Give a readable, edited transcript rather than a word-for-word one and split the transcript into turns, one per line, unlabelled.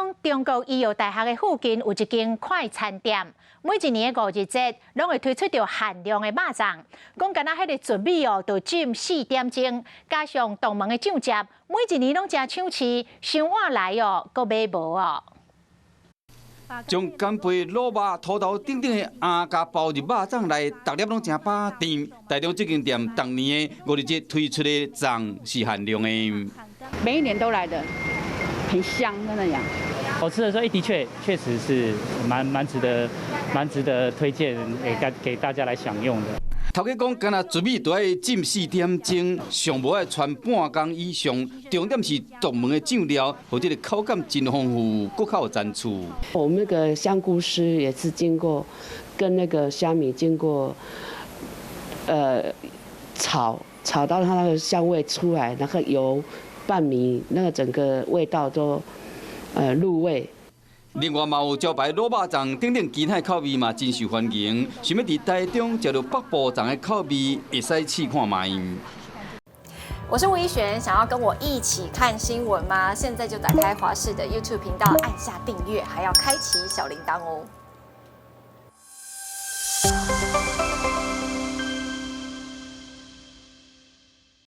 讲，中国医药大学的附近有一间快餐店，每一年的5日节，拢会推出着限量的肉粽。讲敢若迄个糯米哦，就浸4点钟，加上动门的酱汁，每一年拢真抢市，想碗来哦，阁买无哦。
将干贝、卤肉、土豆等等的鸭甲包入肉粽内，逐粒拢真饱甜。台中这间店当年的5日节推出的粽是限量的，
每一年都来的，很香的那样。
我吃的时候，确实是蛮值得推荐给大家来享用的。
头家讲，干那糯米都要浸4点钟，上无要穿半工以上。重点是独门的酱料，或者个口感真丰富，搁较有层次。
我们那个香菇丝也是经过跟那个虾米经过炒到它那个香味出来，那个油拌米那个整个味道都入味。
另外嘛有招牌卤肉粽等等其他口味嘛真受欢迎。想要伫台中食到北部粽的口味，会使试看卖。
我是吴依璇，想要跟我一起看新闻吗？现在就打开华视的 YouTube 频道，按下订阅，还要开启小铃铛哦。